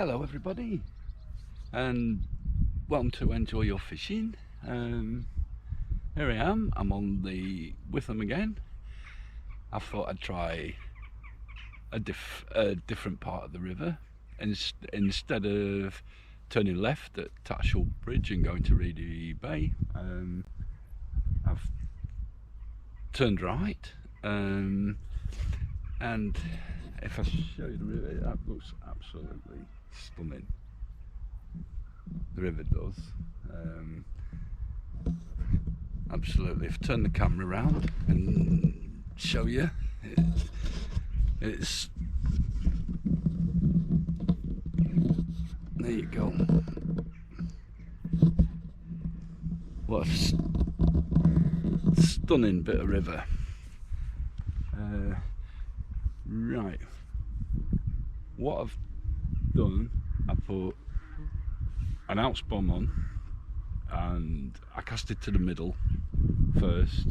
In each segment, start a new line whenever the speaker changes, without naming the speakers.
Hello everybody, and welcome to Enjoy Your Fishing. Here I am, I'm on the Witham again. I thought I'd try a different part of the river. Instead of turning left at Tattershall Bridge and going to Reedy Bay, I've turned right, and if I show you the river, that looks absolutely stunning. The river does. Absolutely. If I turn the camera around and show you, it's there you go. What a stunning bit of river. Right. What I've done, I put an ounce bomb on and I cast it to the middle first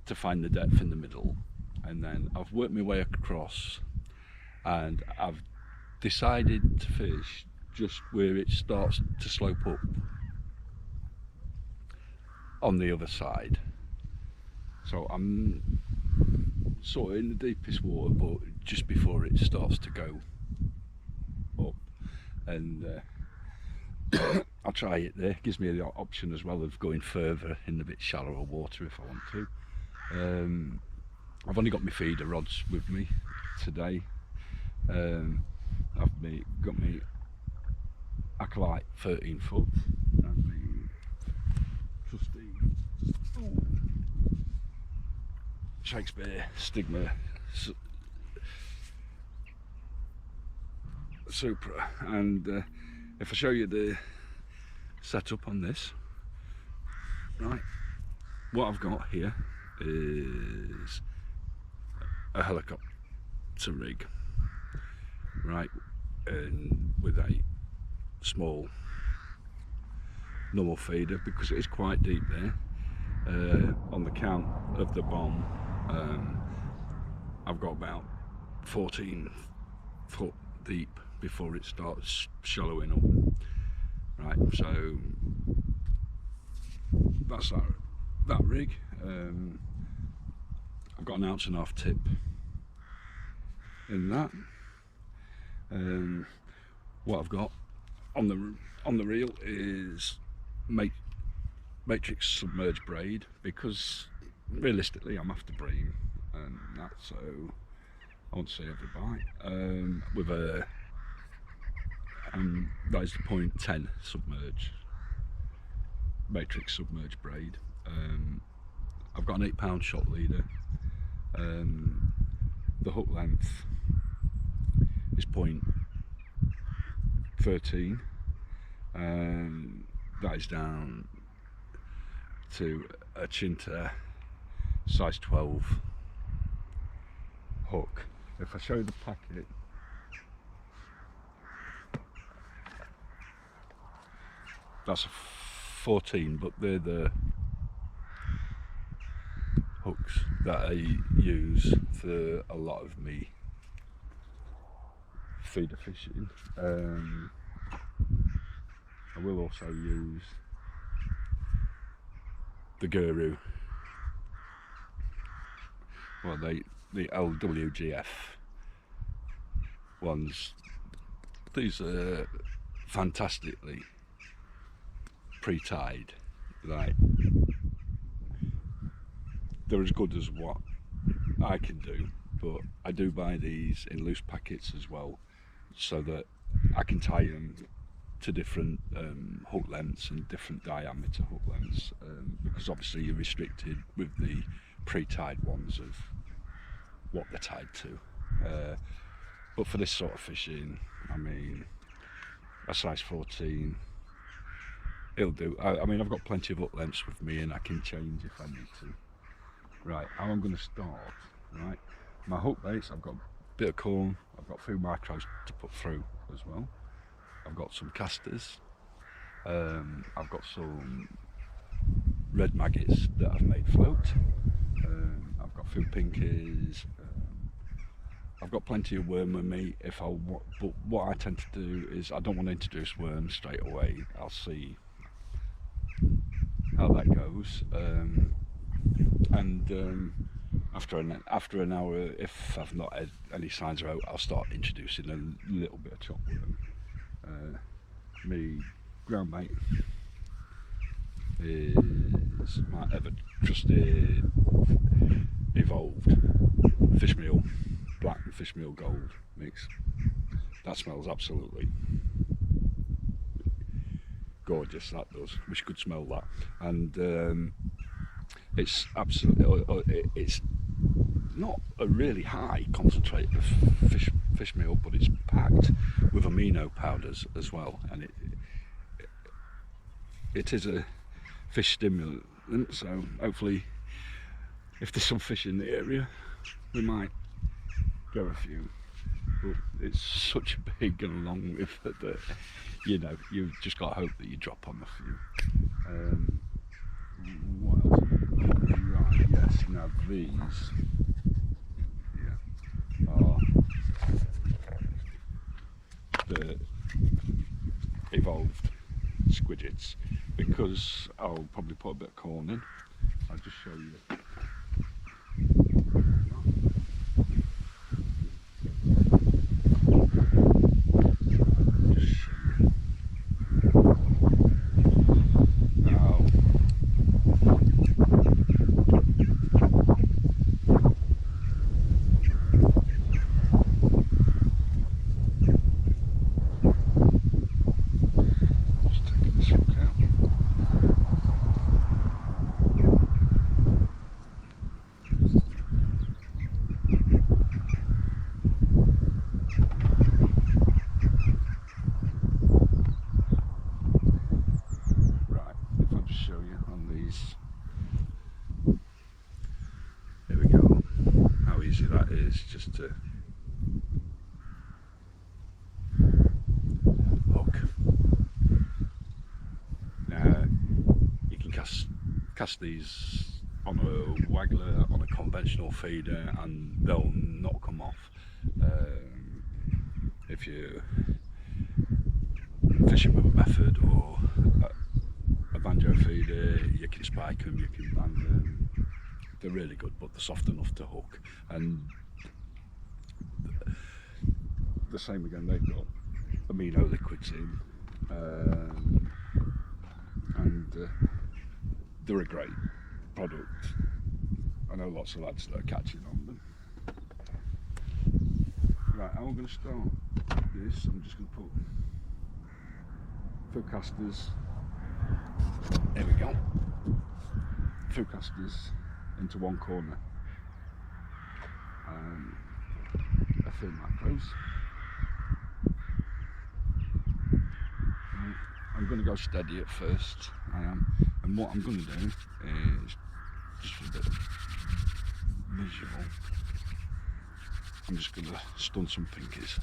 to find the depth in the middle, and then I've worked my way across and I've decided to fish just where it starts to slope up on the other side. So I'm sort of in the deepest water, but just before it starts to go up, and I'll try it there. It gives me the option as well of going further in a bit shallower water if I want to. I've only got my feeder rods with me today. I've got my Acolyte 13 foot and my trusty Shakespeare Stigma Supra, and if I show you the setup on this, right, what I've got here is a helicopter rig, right, and with a small normal feeder because it is quite deep there. On the count of the bomb, I've got about 14 foot deep before it starts shallowing up. Right, so that's that rig. I've got an ounce and a half tip in that. What I've got on the reel is matrix submerged braid, because realistically I'm after bream and that, so I won't say every bite. With a that is the 0.10 submerged matrix submerged braid. I've got an 8-pound shot leader. The hook length is 0.13, and that is down to a Chinta size 12 hook. If I show you the packet, that's a 14, but they're the hooks that I use for a lot of me feeder fishing. I will also use the Guru, well, the LWGF ones. These are fantastically pre-tied, like they're as good as what I can do, but I do buy these in loose packets as well, so that I can tie them to different hook lengths and different diameter hook lengths, because obviously you're restricted with the pre-tied ones of what they're tied to. But for this sort of fishing, I mean, a size 14 it'll do. I mean, I've got plenty of hook lengths with me and I can change if I need to. Right, how I'm going to start, right, my hook base, I've got a bit of corn, I've got a few micros to put through as well. I've got some casters, I've got some red maggots that I've made float, I've got a few pinkies, I've got plenty of worm with me if I want, but what I tend to do is I don't want to introduce worms straight away. I'll see how that goes, and after an hour, if I've not had any signs are out, I'll start introducing a little bit of chopped worm. Me ground bait is my ever trusted evolved fish meal, black and fish meal gold mix. That smells absolutely gorgeous, that does. Wish you could smell that. And it's absolutely, it's not a really high concentrate of fish meal, but it's packed with amino powders as well, and it is a fish stimulant, so hopefully if there's some fish in the area we might get a few, but it's such a big and long river that, you know, you've just got to hope that you drop on a few. What else? Right, yes, now these are the evolved squidgets, because I'll probably put a bit of corn in. I'll just show you. There we go. How easy that is just to hook. Now you can cast these on a waggler, on a conventional feeder, and they'll not come off. If you're fishing with a method or a banjo feeder, you can spike them, you can land them. They're really good, but they're soft enough to hook. And the same again, they've got amino liquids in, and they're a great product. I know lots of lads that are catching on them. Right, how I'm going to start this, I'm just going to put food casters, there we go, food casters into one corner, and a few macros. I'm going to go steady at first, I am, and what I'm going to do is, just for a bit of visual, I'm just going to stun some pinkies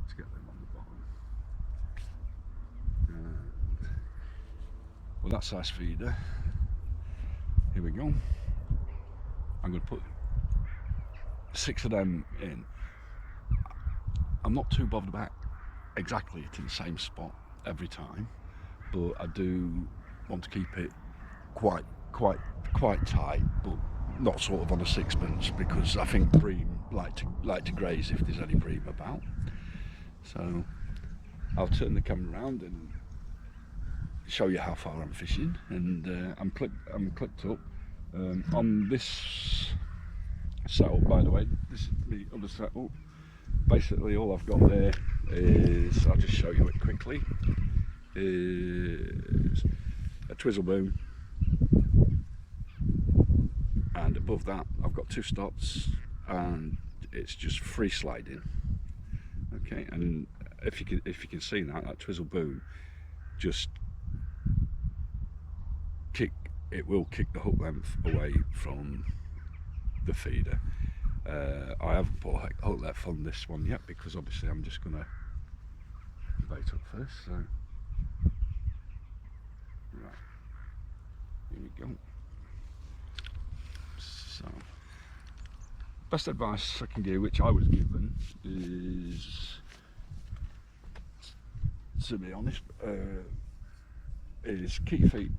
to get them on the bottom. Well, that size feeder, here we go. I'm going to put 6 of them in. I'm not too bothered about exactly it in the same spot every time, but I do want to keep it quite tight, but not sort of on a sixpence, because I think bream like to graze if there's any bream about. So I'll turn the camera around and show you how far I'm fishing, and I'm clipped up on this setup. By the way, this is the other setup. Basically all I've got there is, I'll just show you it quickly, is a twizzle boom, and above that I've got 2 stops, and it's just free sliding. Okay, and if you can see that twizzle boom just will kick the hook length away from the feeder. I haven't put hook length on this one yet, because obviously I'm just going to bait up first. So right, here we go. So best advice I can give, which I was given, is, to be honest, is keep your feet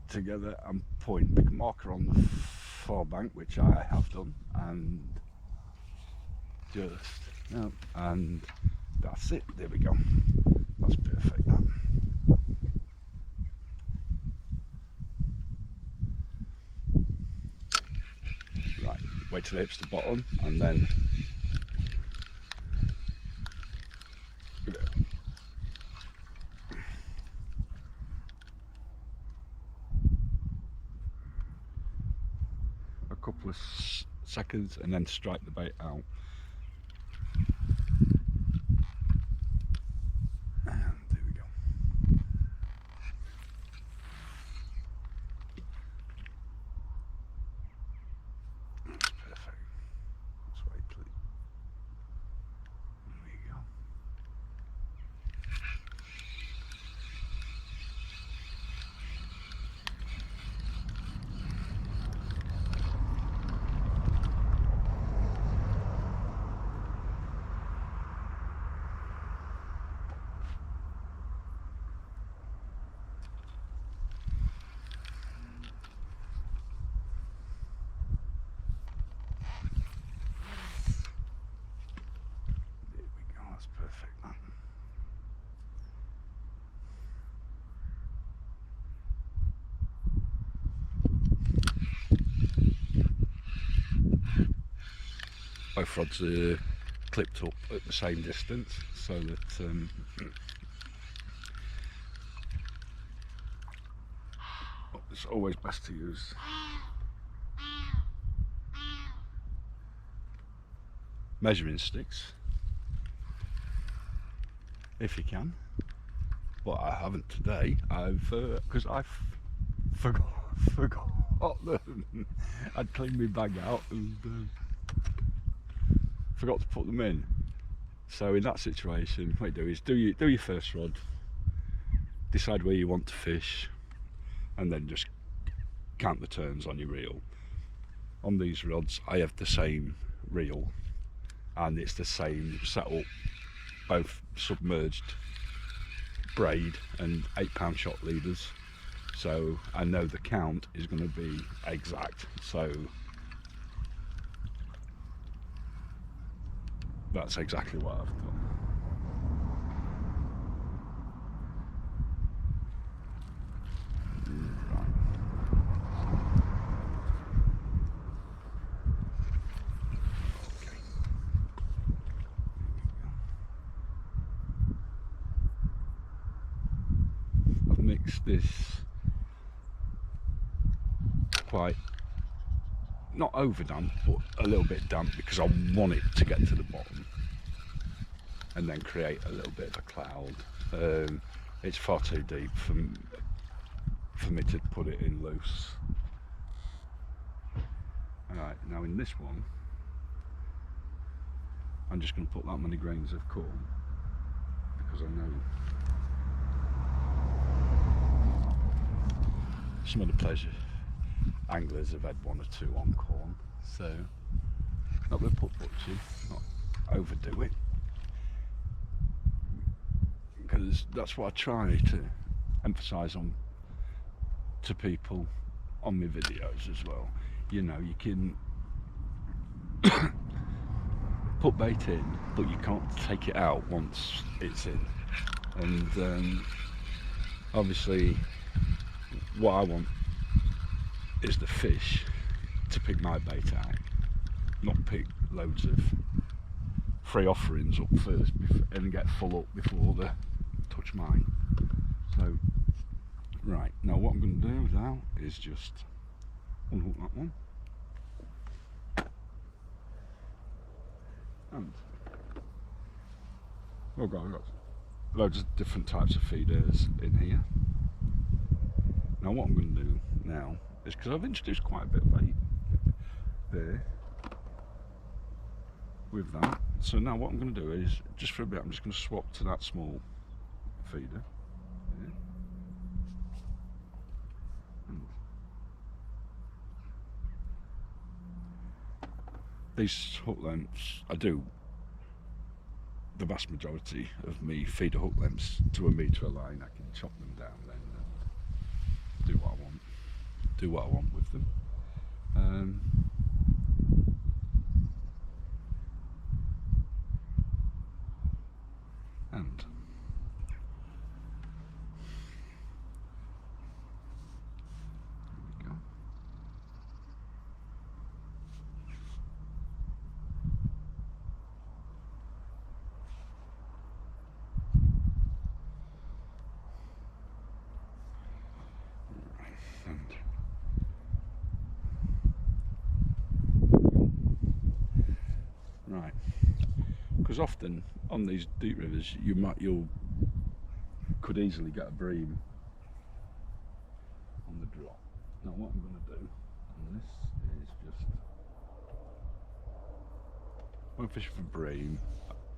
together and point, pick a marker on the far bank, which I have done, and just, no, and that's it, there we go, that's perfect. That. Right, wait till it hits the bottom, and then a couple of seconds, and then strike the bait out. And there we go. That's perfect. That's wait, please. There we go. That's perfect. That. Both rods are clipped up at the same distance, so that it's always best to use measuring sticks if you can, but I haven't today. Because I've forgot them. I'd cleaned my bag out and forgot to put them in. So in that situation, what you do is do your first rod, decide where you want to fish, and then just count the turns on your reel. On these rods, I have the same reel, and it's the same setup, both submerged braid and 8-pound shot leaders, so I know the count is going to be exact. So that's exactly what I've done. Mix this quite, not over damp, but a little bit damp, because I want it to get to the bottom and then create a little bit of a cloud. It's far too deep for me to put it in loose. Alright, now in this one I'm just going to put that many grains of corn, because I know some of the pleasure anglers have had 1 or 2 on corn, so not going to put much in, not overdo it, because that's what I try to emphasise on to people on my videos as well. You know, you can put bait in, but you can't take it out once it's in, and obviously what I want is the fish to pick my bait out, not pick loads of free offerings up first and get full up before they touch mine. So, right, now what I'm going to do now is just unhook that one, and I've got loads of different types of feeders in here. Now what I'm going to do now is, because I've introduced quite a bit of bait there with that, so now what I'm going to do is, just for a bit, I'm just going to swap to that small feeder there. And these hook lengths, I do the vast majority of me feeder hook lengths to a metre a line. I can chop them down then and do what I want with them. And right, because often on these deep rivers you could easily get a bream on the drop. Now what I'm going to do on this is just, when fishing for bream,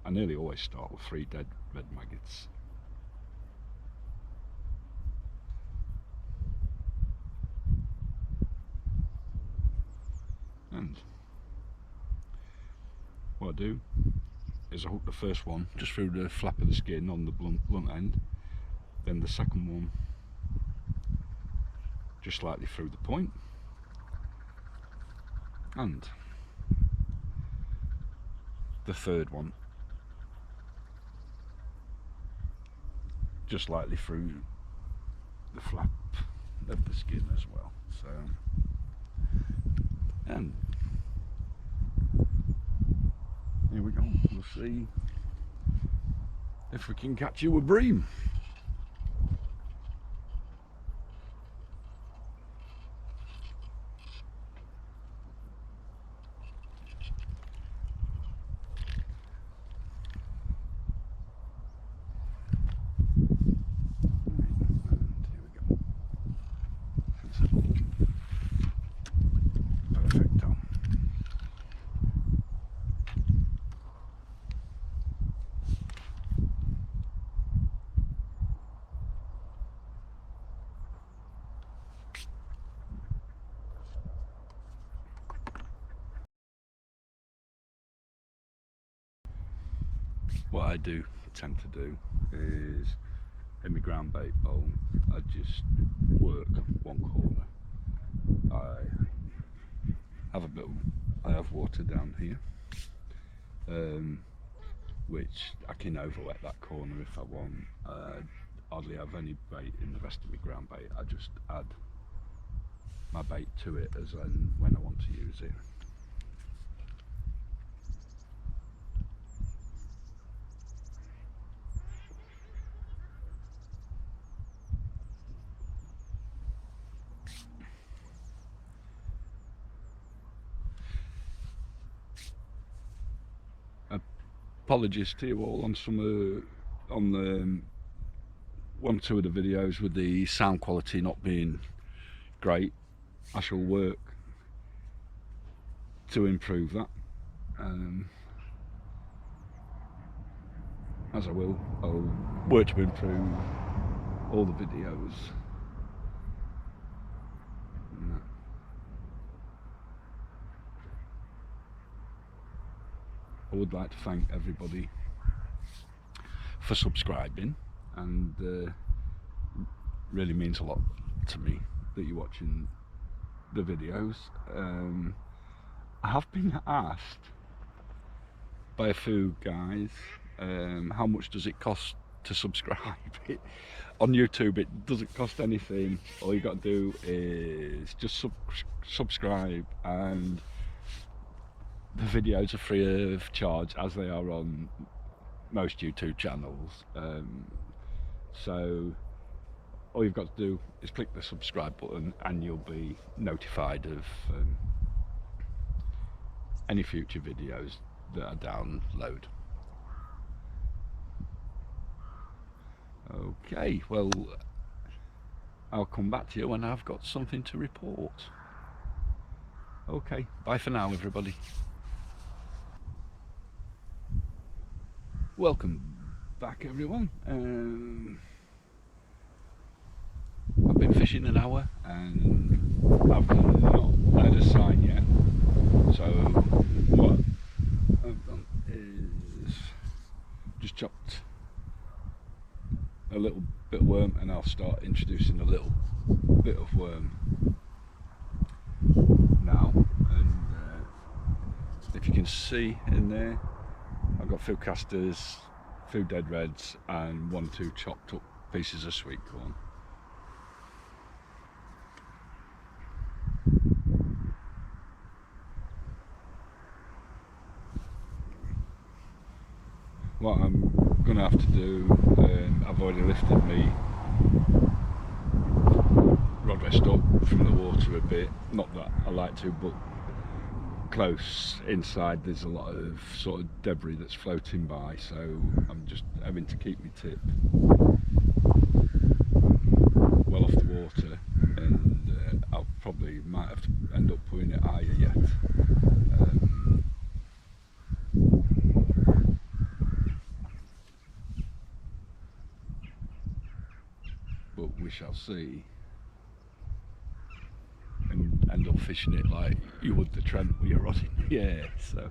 I nearly always start with 3 dead red maggots. And what I do is I hook the first one just through the flap of the skin on the blunt end, then the second one just slightly through the point, and the third one just slightly through the flap of the skin as well. So, and here we go, we'll see if we can catch you a bream. What I do tend to do is, in my ground bait bowl, I just work one corner. I have water down here, which I can overwet that corner if I want. I hardly have any bait in the rest of my ground bait. I just add my bait to it as when I want to use it. Apologies to you all on the one or two of the videos with the sound quality not being great. I shall work to improve that, as I'll work to improve all the videos. I would like to thank everybody for subscribing, and really means a lot to me that you're watching the videos. I have been asked by a few guys, how much does it cost to subscribe? On YouTube it doesn't cost anything. All you got to do is just subscribe, and the videos are free of charge, as they are on most YouTube channels. So all you've got to do is click the subscribe button and you'll be notified of any future videos that I download. Okay, well, I'll come back to you when I've got something to report. Okay, bye for now, everybody. Welcome back, everyone. I've been fishing an hour and I've not had a sign yet. So what bit of worm, and I'll start introducing a little bit of worm now. And if you can see in there, I've got few casters, few dead reds, and 1 or 2 chopped up pieces of sweet corn. What I'm going to have to do, I've already lifted me rod rest up from the water a bit, not that I like to, but close inside there's a lot of sort of debris that's floating by, so I'm just having to keep my tip well off the water, and I'll probably might have to end up putting it higher yet. But we shall see, and end up fishing it like you would the Trent with your rod in the air. So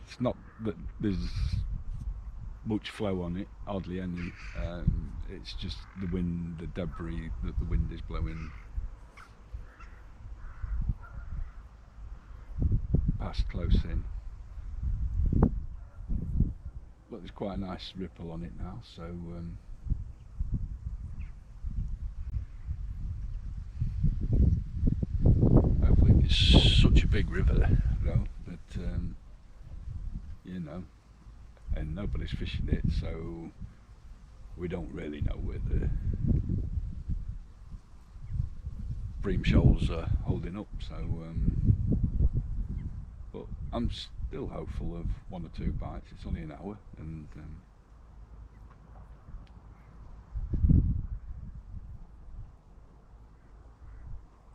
it's not that there's much flow on it, hardly any. It's just the wind, the debris that the wind is blowing past close in. But there's quite a nice ripple on it now, so hopefully it's such a big river though that you know, and nobody's fishing it, so we don't really know where the bream shoals are holding up, so but I'm still hopeful of 1 or 2 bites. It's only an hour, and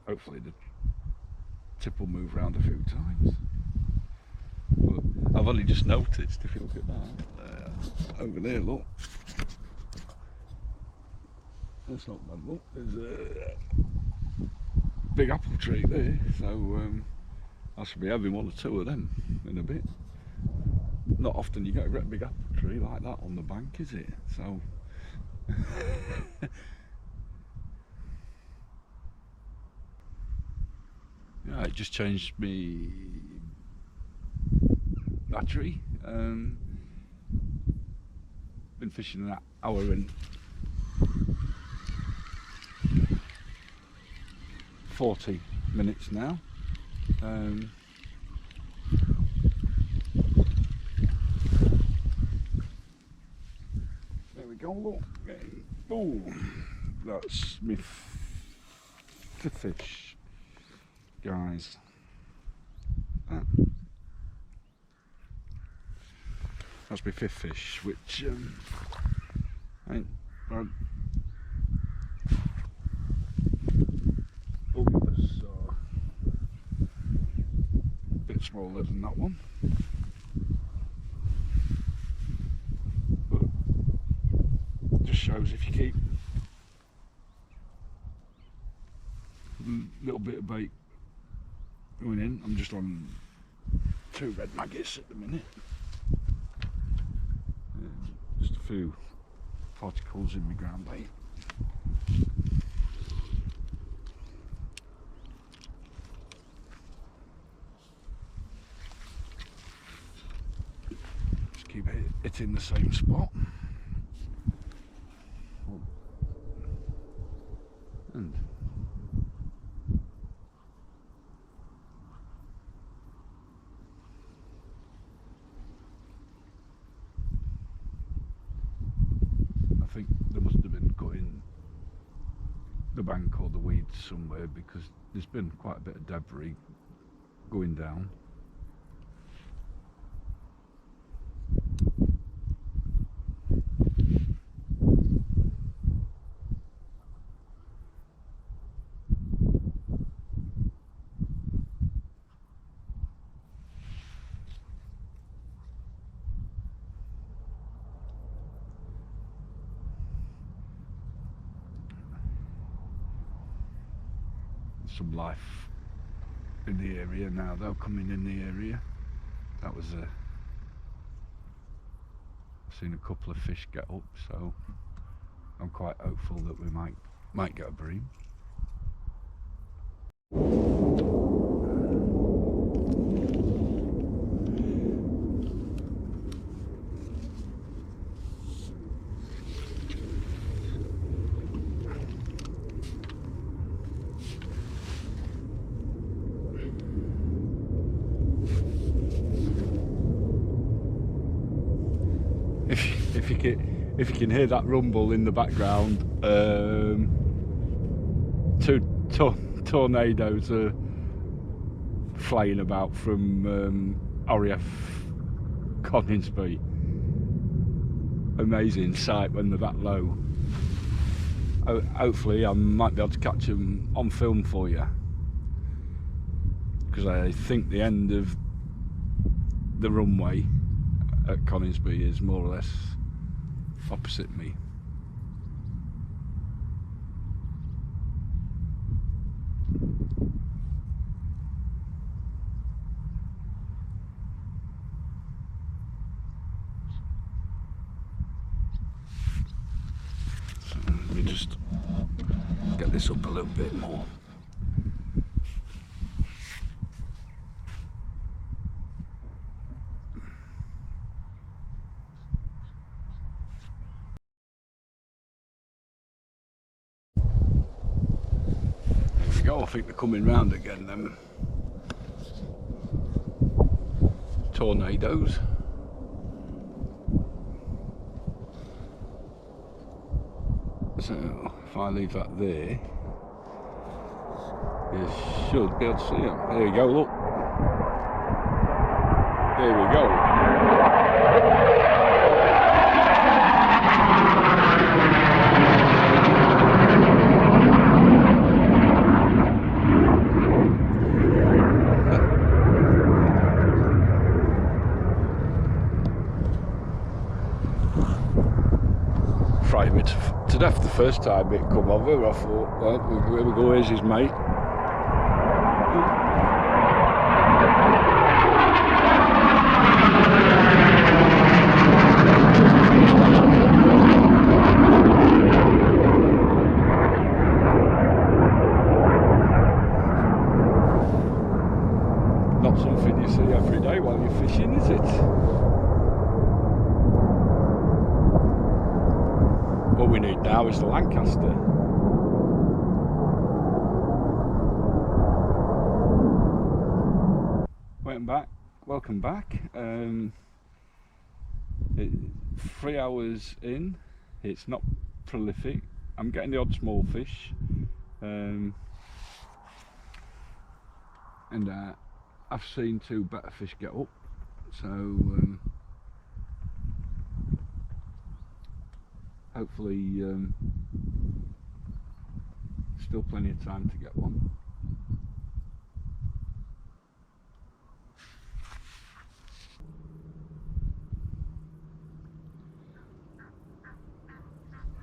hopefully the tip will move around a few times. But I've only just noticed, if you look at that, over there, look. That's not bad, look. There's a big apple tree there, so I should be having 1 or 2 of them in a bit. Not often you get a great big apple tree like that on the bank, is it? So yeah, it just changed me battery. Been fishing an hour and 40 minutes now. There we go, look. Oh, that's my 5th fish, guys. That's my 5th fish, which ain't bad. Others are a bit smaller than that one, but just shows if you keep a little bit of bait going in. I'm just on 2 red maggots at the minute. Just a few particles in my ground bait. Just keep it in the same spot. And I think there must have been cutting the bank or the weeds somewhere, because there's been quite a bit of debris going down. Some life in the area now, though, coming in the area. That was a seen a couple of fish get up, so I'm quite hopeful that we might get a bream. If you can hear that rumble in the background, two tornadoes are flying about from RAF Conningsby. Amazing sight when they're that low. Hopefully I might be able to catch them on film for you, because I think the end of the runway at Conningsby is more or less opposite me. So let me just get this up a little bit more. I think they're coming round again, them tornadoes. So if I leave that there, you should be able to see them. There we go, look. There we go. Frightened me to death the first time it come over. I thought, well, here we go, here's his mate. Not something you see every day while you're fishing, is it? What we need now is the Lancaster. Welcome back. 3 hours in, it's not prolific. I'm getting the odd small fish, and I've seen 2 better fish get up, so hopefully still plenty of time to get one.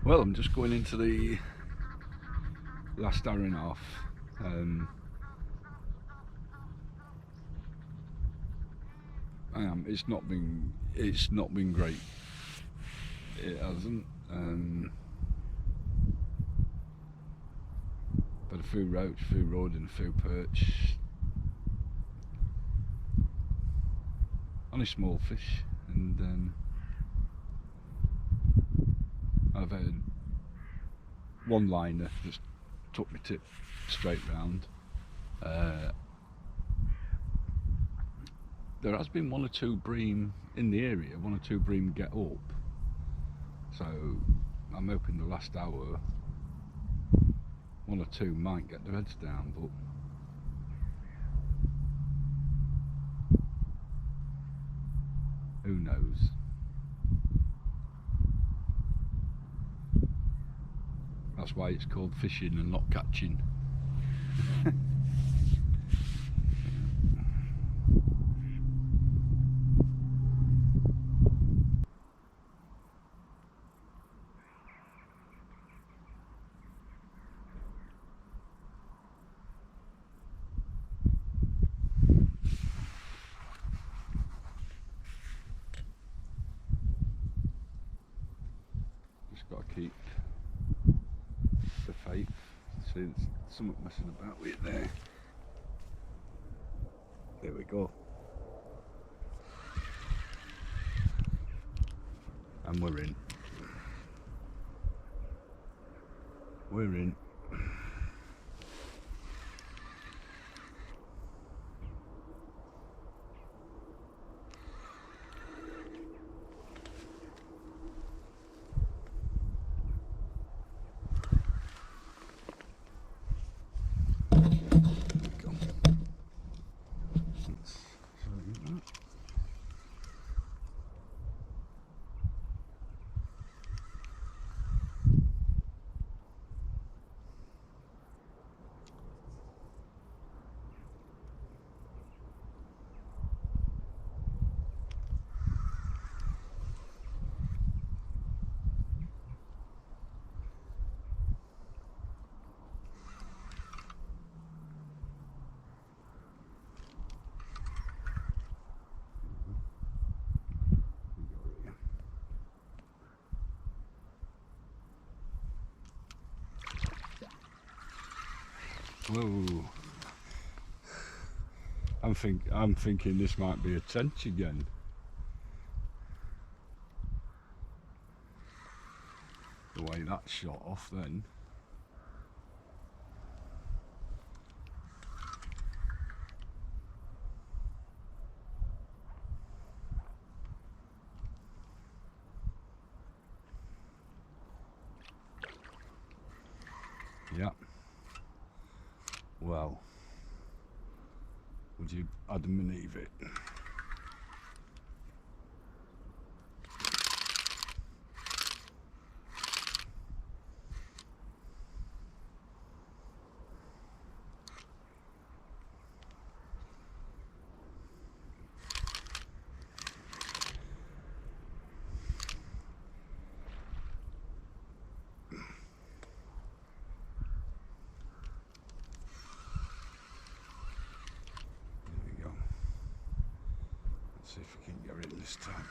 Well, I'm just going into the last hour and a half. It's not been great. It hasn't. But a few roach, a few rod and a few perch. Only small fish, and I've had one liner just took my tip straight round. There has been 1 or 2 bream in the area, 1 or 2 bream get up. So I'm hoping the last hour 1 or 2 might get their heads down, but who knows? That's why it's called fishing and not catching. got to keep the faith. See, there's something messing about with it there. There we go. And we're in. We're in. Whoa. I'm thinking this might be a tench again. The way that shot off then. Yeah. Well, would you Adam and Eve it? See if we can get it this time.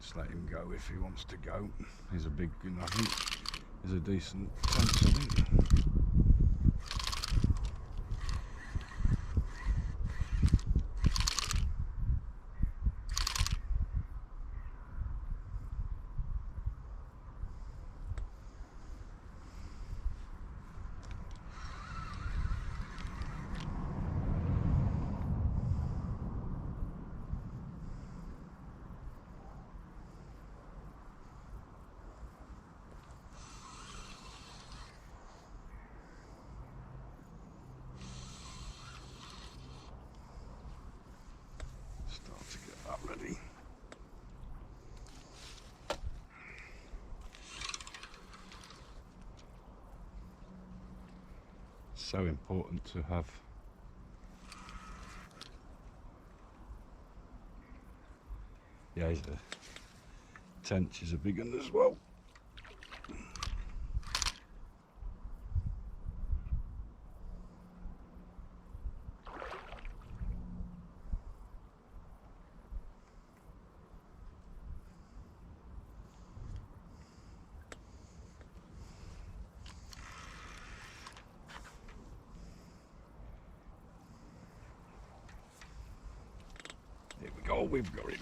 Just let him go if he wants to go. He's a big gun, I think. He's a decent tench, I think. Start to get that ready. So important to have he's a tench is a big one as well. Here we go, we've got it.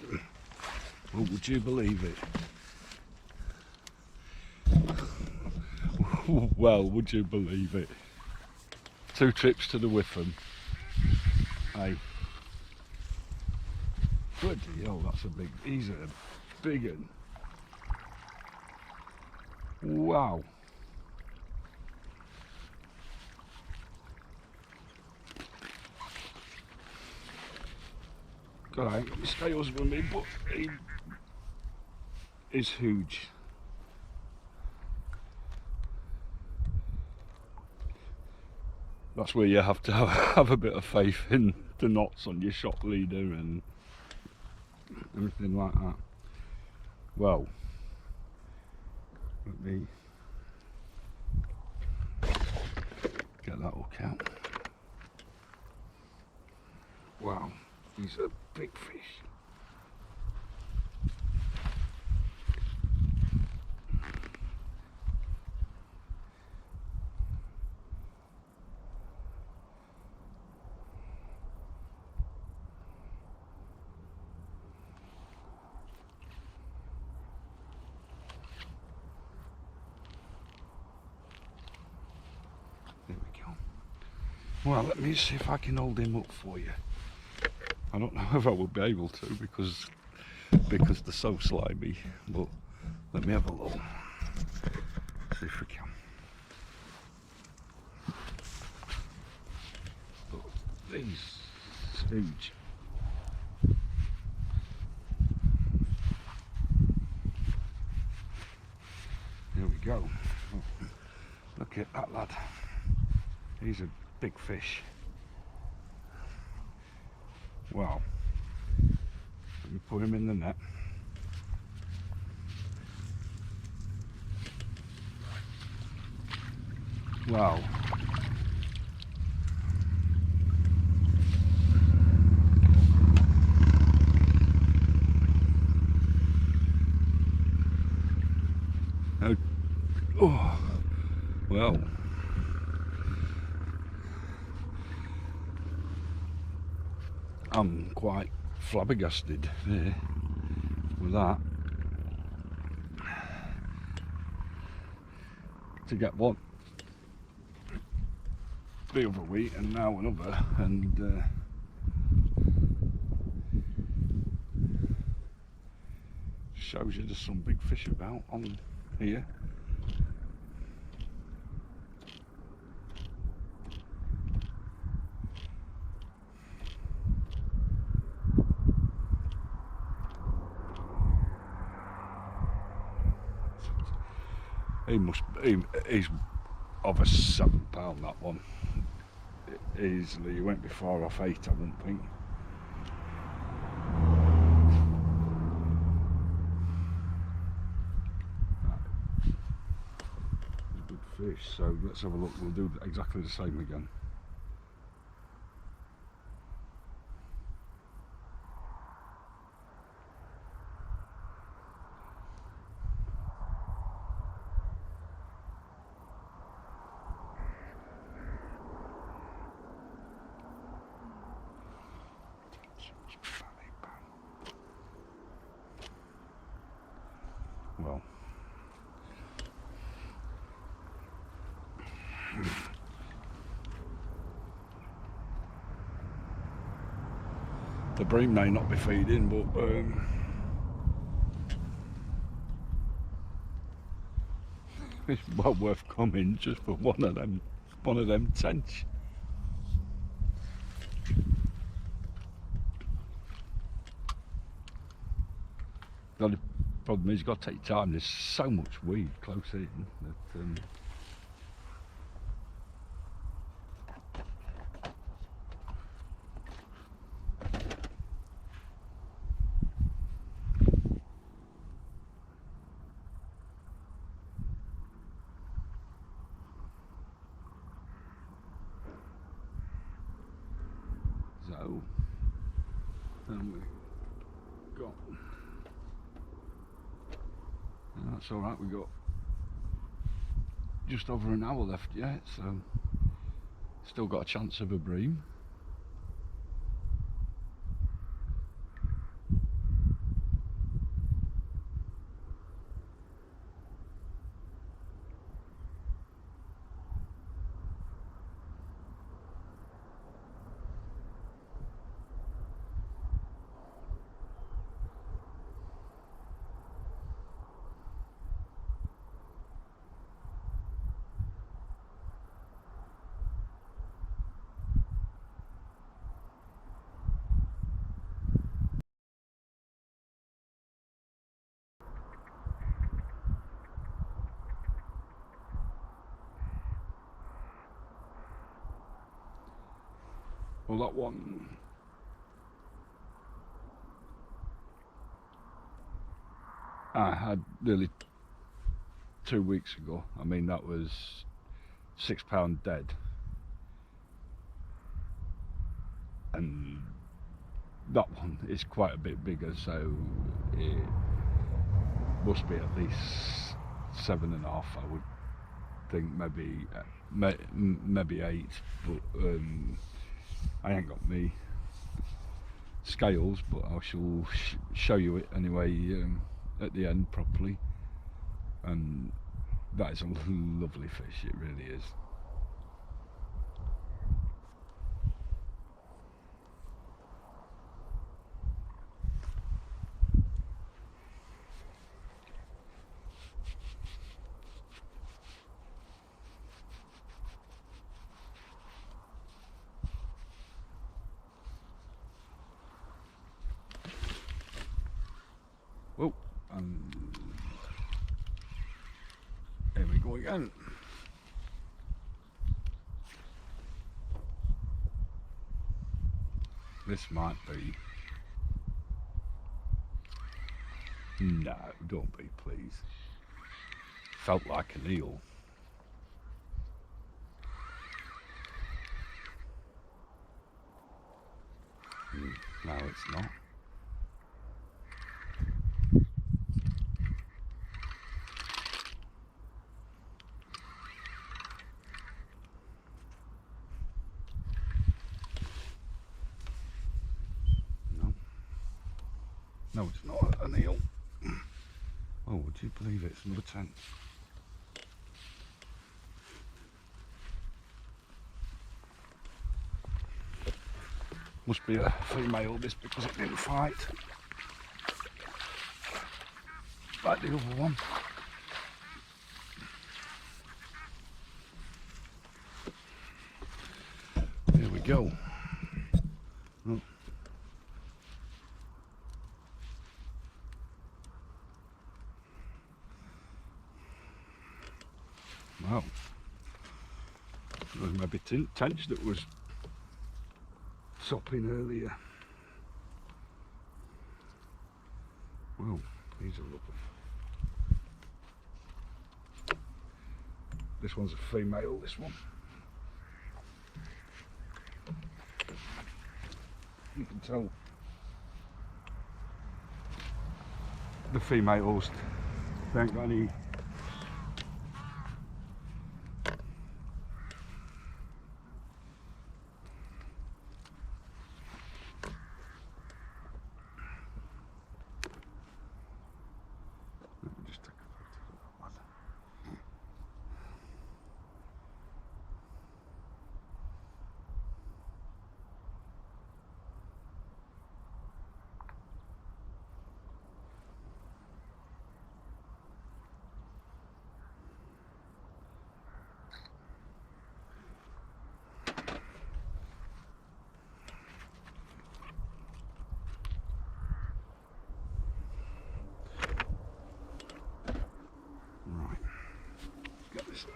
Oh, would you believe it? Well, would you believe it? 2 trips to the Witham. Hey. Bloody hell, that's a big, he's a big one. Wow. God, I ain't got my scales with me, but he is huge. That's where you have to have a bit of faith in the knots on your shot leader and everything like that. Well, let me get that hook out. Wow, He's a big fish. There we go. Well, let me see if I can hold him up for you. I don't know if I will be able to because they're so slimy, but let me have a look. See if we can. Look, these huge. Here we go. Oh, look at that lad. He's a big fish. Wow. Let me put him in the net. Wow. Oh, well. I'm quite flabbergasted there with that. To get one the other week and now another, and shows you there's some big fish about on here. He's over £7 that one. Easily, he went before off 8, I wouldn't think. Good fish, so let's have a look. We'll do exactly the same again. Well, the bream may not be feeding, but it's well worth coming just for one of them tench. The only problem is you've got to take time. There's so much weed close in that so then we got. That's alright, we got just over an hour left yet, so still got a chance of a bream. Well, that one I had nearly 2 weeks ago. I mean, that was £6 dead, and that one is quite a bit bigger, so it must be at least 7.5, I would think, maybe 8, but I ain't got me scales, but I shall show you it anyway at the end properly. And that is a lovely fish, it really is. Oh, and here we go again. This might be. No, don't be, please. Felt like an eel. No, it's not. No, it's not an eel. Oh, would you believe it? It's another tench. Must be a female, this, because it didn't fight like the other one. There we go. Oh. Wow, there was maybe tench that was sopping earlier. Well, these are lovely. This one's a female, this one. You can tell the females, they ain't got any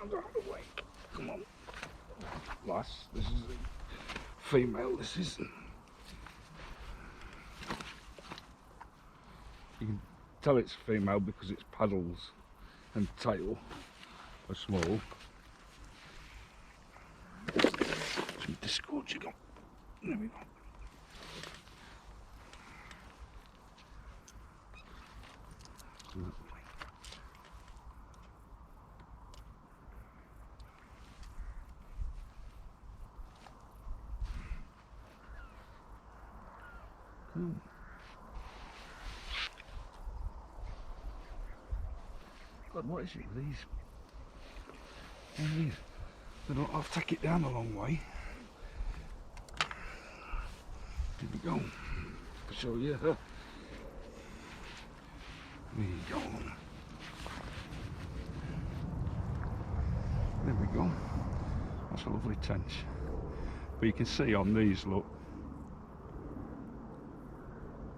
out of the way. Come on, lass. This is a female. This is. You can tell it's female because its paddles and tail are small. Some disgorging on. There we go. God, what is it? These. I'll take it down a long way. Here we go. I'll show you. There you go. There we go. That's a lovely tench. But you can see on these, look,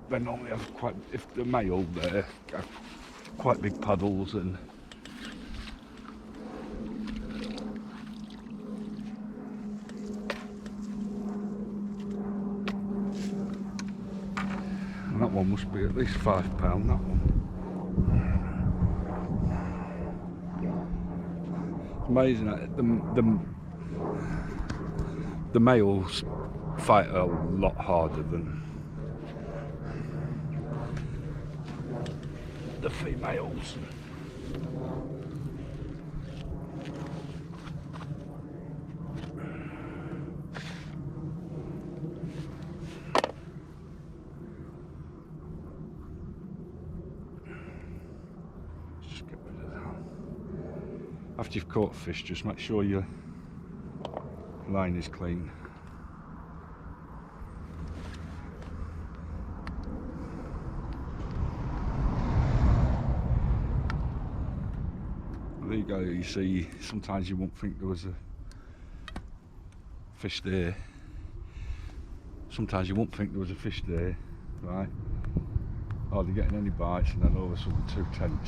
they normally have quite, if the male there, have quite big paddles and that one must be at least £5, that one. It's amazing that the males fight a lot harder than the females. Just get rid of that. After you've caught fish, just make sure your line is clean. There you go, you see, sometimes you won't think there was a fish there. Sometimes you won't think there was a fish there, right? Hardly getting any bites, and then all of a sudden 2 tench.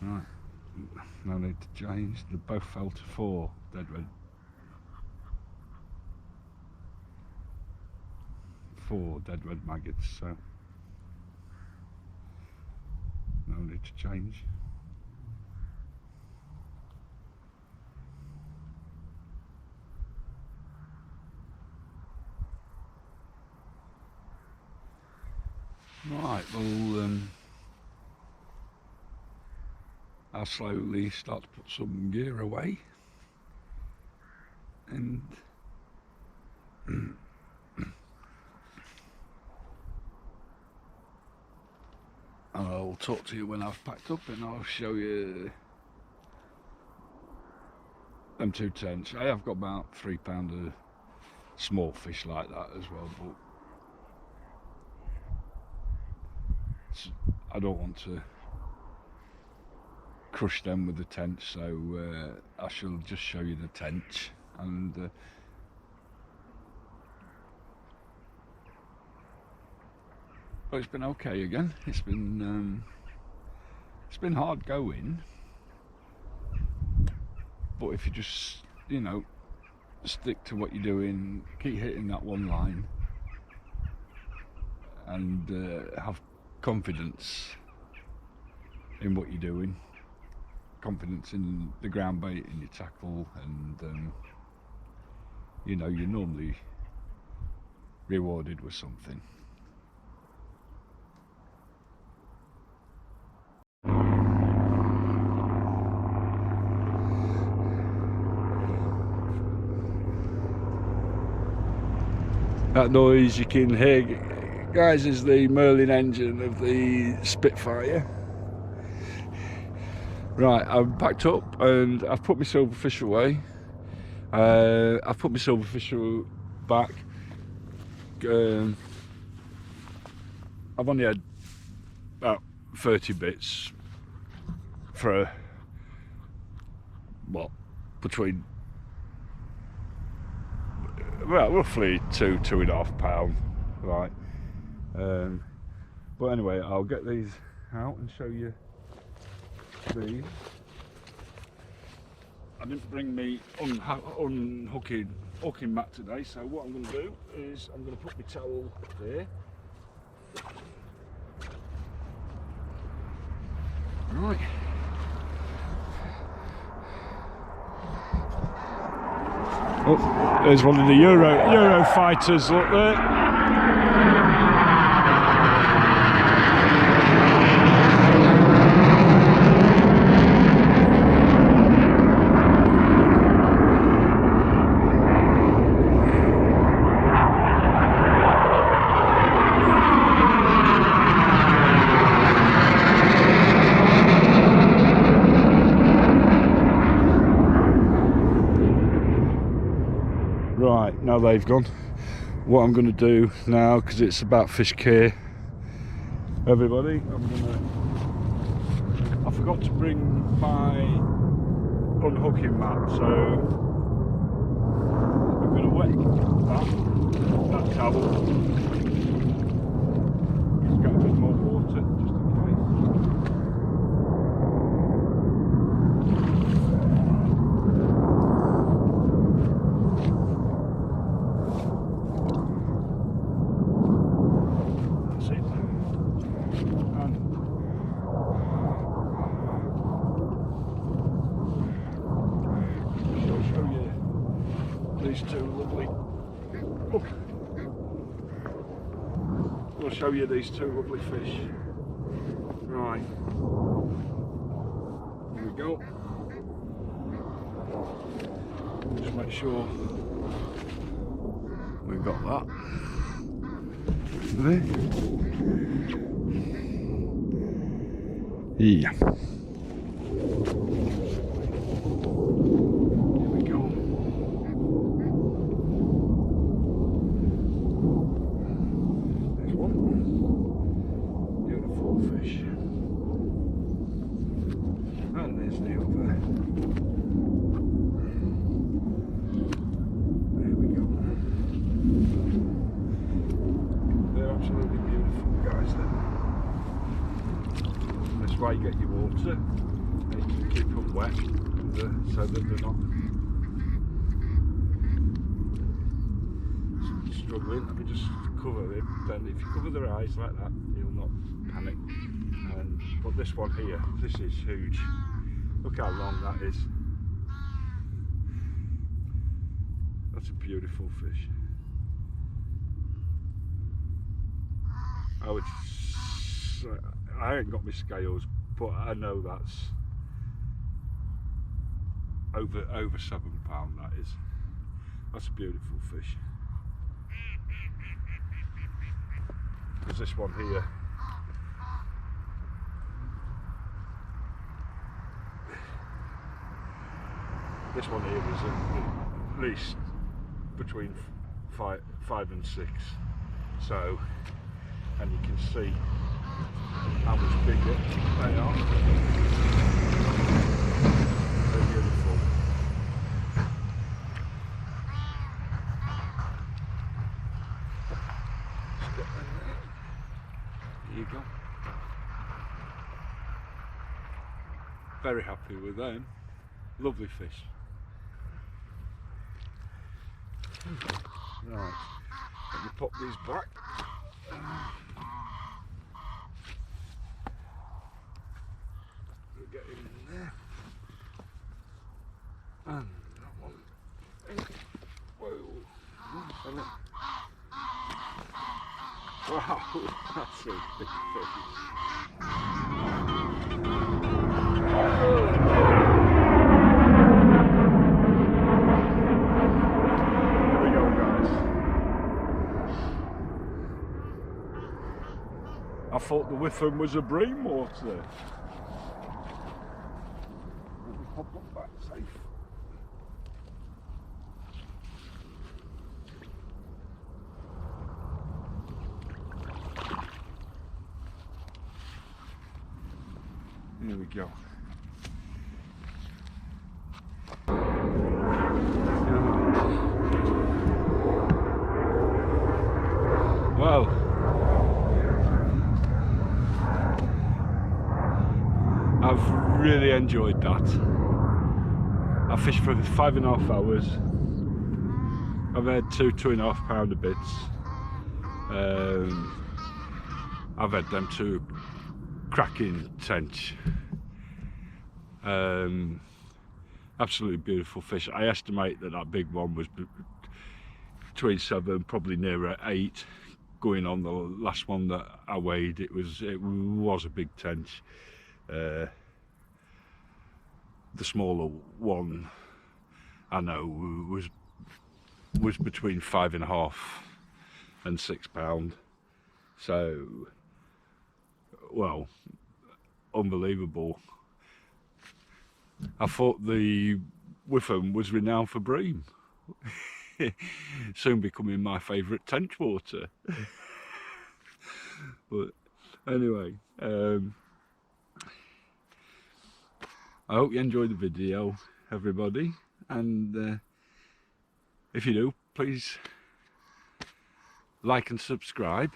Right, no need to change. They both fell to 4 dead red. 4 dead red maggots, so no need to change. Right, well, I'll slowly start to put some gear away, and I'll talk to you when I've packed up, and I'll show you them 2 tench. I have got about 3 pounder small fish like that as well, but I don't want to crush them with the tench, so I shall just show you the tench. And but it's been okay again. It's been hard going, but if you just, you know, stick to what you're doing, keep hitting that one line, and have confidence in what you're doing, confidence in the ground bait, in your tackle, and you know, you're normally rewarded with something. That noise you can hear, guys, is the Merlin engine of the Spitfire. Right, I'm packed up and I've put my silverfish away. I've put my silverfish back. I've only had about 30 bits for, what, between, well, roughly 2.5 pounds, right? But anyway, I'll get these out and show you these. I didn't bring me hooking mat today, so what I'm going to do is I'm going to put my towel there. Right. Oh, there's one of the Euro fighters, look there. Right, now they've gone. What I'm going to do now, because it's about fish care, everybody, I forgot to bring my unhooking mat, so I'm going to wet that towel. Just get a bit more water, just in case. look. I'll show you these two lovely fish. Right. Here we go. Just make sure we've got that. There. Yeah. Here we go. There's one. Beautiful fish. And there's the other. There we go. They're absolutely beautiful, guys. Then. That's why you get your water, and you can keep them wet, so that they're not struggling. Let me just cover him. Then, if you cover their eyes like that, he'll not panic. But this one here, this is huge. Look how long that is. That's a beautiful fish. I ain't got my scales, but I know that's over 7 pound. That is. That's a beautiful fish. There's this one here. This one here is at least between five and 6. So, and you can see how much bigger they are. They're beautiful. Just get them there. There you go. Very happy with them. Lovely fish. Right, let me pop these back. We'll get him in there. And that one. Whoa. Wow, that's a big fish. I thought the Witham was a bream water. Let me pop up back safe. Here we go. Well, I've really enjoyed that. I fished for 5.5 hours. I've had 2.5 pounder bits. I've had them 2 cracking tench. Absolutely beautiful fish. I estimate that big one was between 7, probably nearer 8. Going on the last one that I weighed, it was a big tench. The smaller one, I know, was between 5.5 and 6 pound. So, well, unbelievable. I thought the Witham was renowned for bream. Soon becoming my favourite tench water. But anyway, I hope you enjoyed the video, everybody, and if you do, please like and subscribe,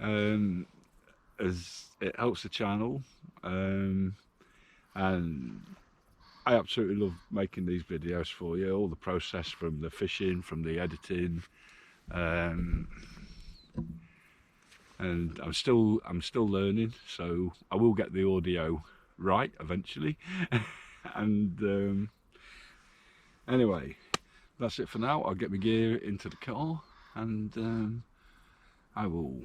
as it helps the channel, and I absolutely love making these videos for you. All the process, from the fishing, from the editing, and I'm still learning, so I will get the audio right eventually. And anyway, that's it for now. I'll get my gear into the car, and I will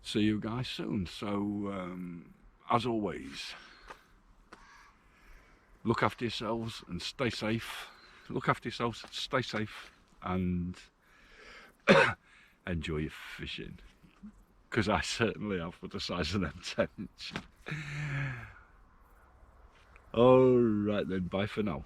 see you guys soon. So as always, look after yourselves and stay safe. Look after yourselves, stay safe, and enjoy your fishing, because I certainly have for the size of them tench. Alright then, bye for now.